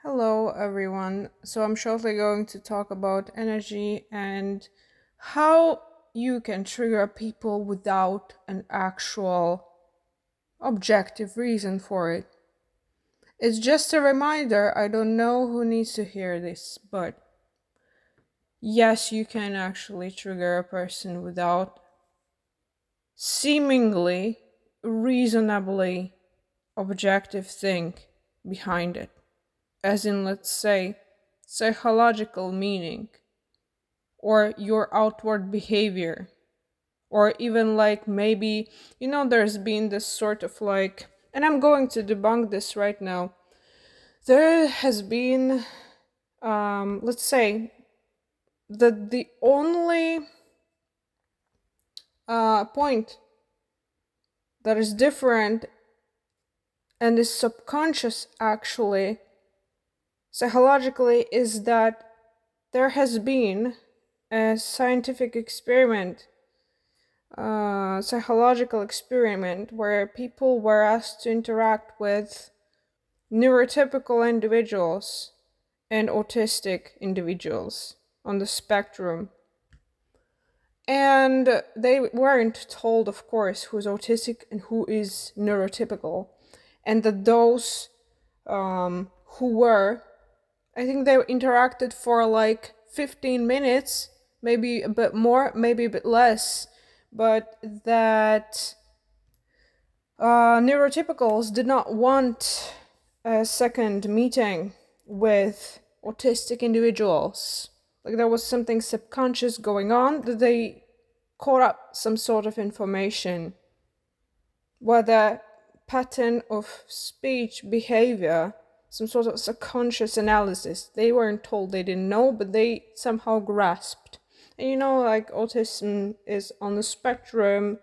Hello, everyone. So, I'm shortly going to talk about energy and how you can trigger people without an actual objective reason for it. It's just a reminder. I don't know who needs to hear this, but yes, you can actually trigger a person without seemingly reasonably objective thing behind it. As in, let's say, psychological meaning or your outward behavior, or even like maybe, there's been this sort of like, and I'm going to debunk this right now. There has been, let's say, that the only point that is different and is subconscious actually, psychologically, is that there has been a scientific experiment, psychological experiment, where people were asked to interact with neurotypical individuals and autistic individuals on the spectrum. And they weren't told, of course, who's autistic and who is neurotypical. And that those who were, I think they interacted for like 15 minutes, maybe a bit more, maybe a bit less, but that neurotypicals did not want a second meeting with autistic individuals. Like there was something subconscious going on, that they caught up some sort of information, whether pattern of speech, behavior, some sort of subconscious analysis. They weren't told, they didn't know, but they somehow grasped. And like autism is on the spectrum,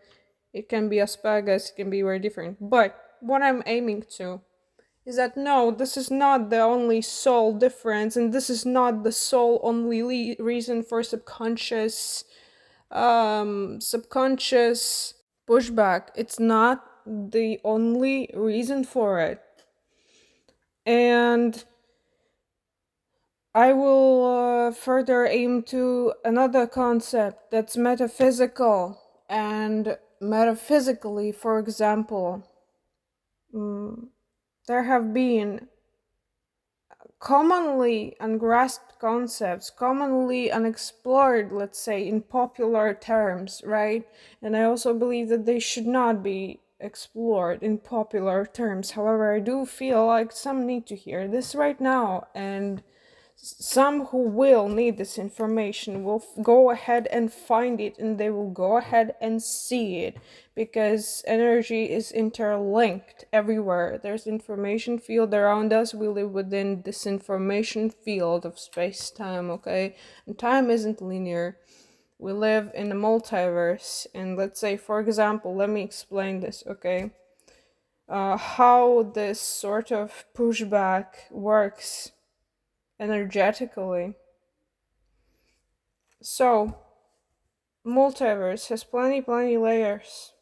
it can be Asperger's, it can be very different. But what I'm aiming to is that no, this is not the only sole difference, and this is not the sole only reason for subconscious pushback. It's not the only reason for it. And I will further aim to another concept that's metaphysical. And metaphysically, for example, there have been commonly ungrasped concepts, commonly unexplored, let's say, in popular terms, right? And I also believe that they should not be explored in popular terms. However, I do feel like some need to hear this right now, and some who will need this information will go ahead and find it, and they will go ahead and see it, because energy is interlinked everywhere. There's information field around us. We live within this information field of space-time, okay? And time isn't linear. We live in a multiverse, and let's say, for example, let me explain this, okay? How this sort of pushback works energetically. So, multiverse has plenty layers.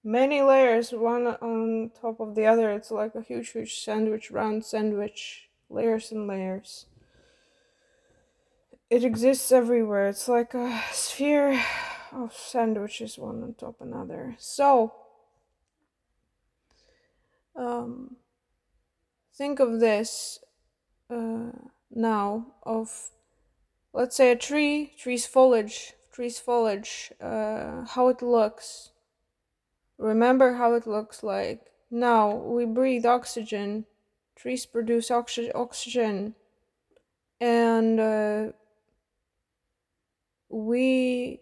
Many layers, one on top of the other. It's like a huge sandwich, round sandwich. Layers and layers. It exists everywhere. It's like a sphere of sandwiches, one on top of another. So, think of this now of, let's say, a tree's foliage, how it looks. Remember how it looks like. Now we breathe oxygen. Trees produce oxygen, and we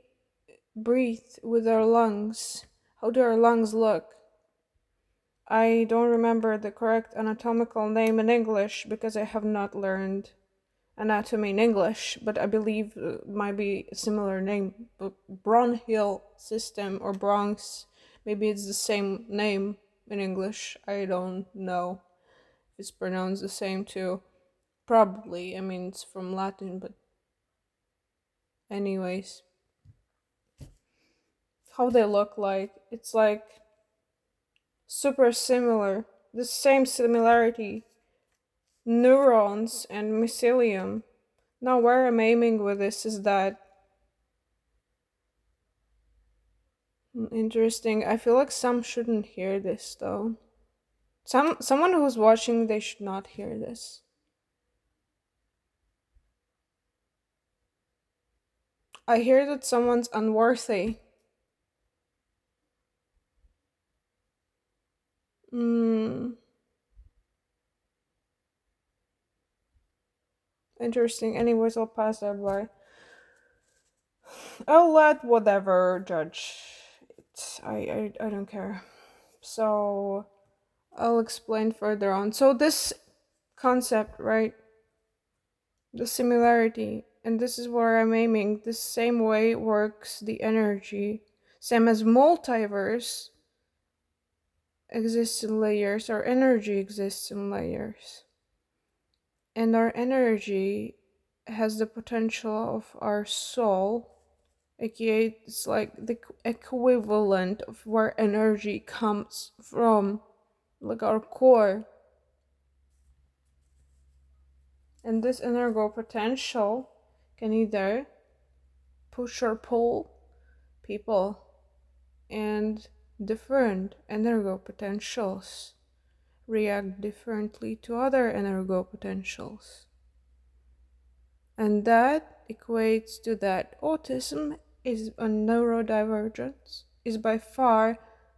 breathe with our lungs. How do our lungs look? I don't remember the correct anatomical name in English because I have not learned anatomy in English, but I believe it might be a similar name. Bronchial system or bronx, maybe it's the same name in English. I don't know if it's pronounced the same too. Probably. I mean, it's from Latin, but anyways, how they look like, it's like super similar. The same similarity neurons and mycelium. Now, where I'm aiming with this is that interesting. I feel like some shouldn't hear this though. Someone who's watching, they should not hear this. I hear that someone's unworthy. Hmm. Interesting. Anyways, I'll pass that by. I'll let whatever judge it. I don't care. So I'll explain further on. So this concept, right? The similarity, and this is where I'm aiming. The same way works the energy. Same as multiverse exists in layers, our energy exists in layers. And our energy has the potential of our soul, aka it's like the equivalent of where energy comes from, like our core. And this energo potential can either push or pull people, and different energo potentials react differently to other energo potentials. And that equates to that autism is a neurodivergence, is by far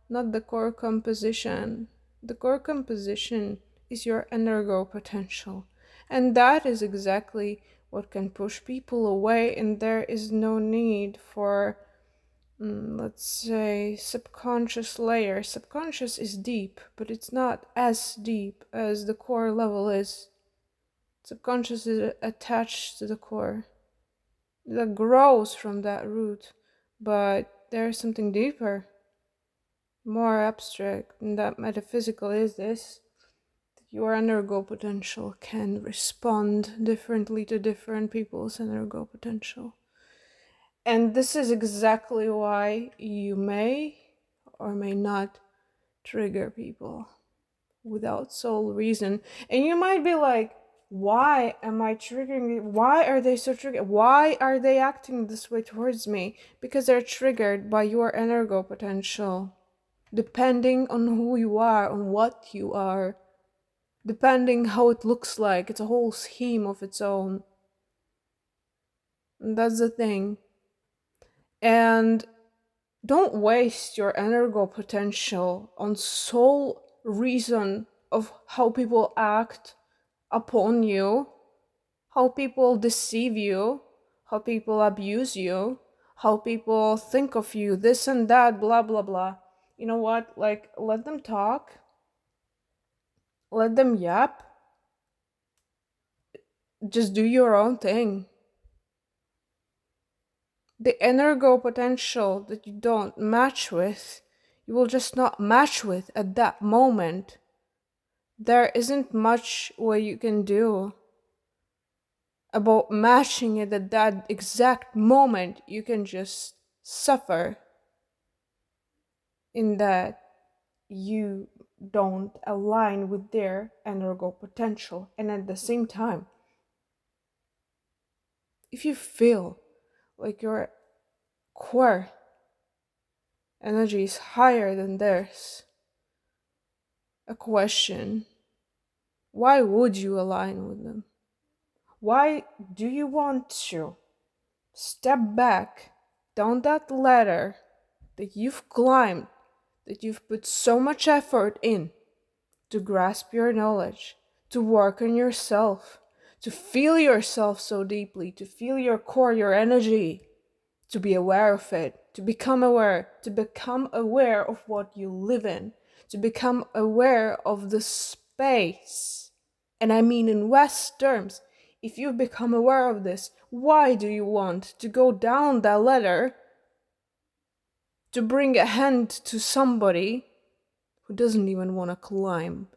not the core composition. The core composition is your energo potential. And that is exactly what can push people away, and there is no need for let's say subconscious layer. Subconscious is deep, but it's not as deep as the core level is. Subconscious is attached to the core, that grows from that root, but there's something deeper, more abstract, and that metaphysical is this: your energo potential can respond differently to different people's energo potential. And this is exactly why you may or may not trigger people without sole reason. And you might be like, why am I triggering you? Why are they so triggered? Why are they acting this way towards me? Because they're triggered by your energo potential. Depending on who you are, on what you are, depending how it looks like, it's a whole scheme of its own. And that's the thing. And don't waste your energo potential on sole reason of how people act upon you, how people deceive you, how people abuse you, how people think of you, this and that, blah blah blah. You know what? Like, let them talk, let them yap, just do your own thing. The energo potential that you don't match with, you will just not match with at that moment. There isn't much what you can do about matching it at that exact moment. You can just suffer in that you don't align with their energo potential. And at the same time, if you feel like your core energy is higher than theirs, a question: why would you align with them? Why do you want to step back down that ladder that you've climbed, that you've put so much effort in, to grasp your knowledge, to work on yourself, to feel yourself so deeply, to feel your core, your energy, to be aware of it, to become aware of what you live in, to become aware of the space. And I mean in West terms, if you become aware of this, why do you want to go down that ladder to bring a hand to somebody who doesn't even want to climb?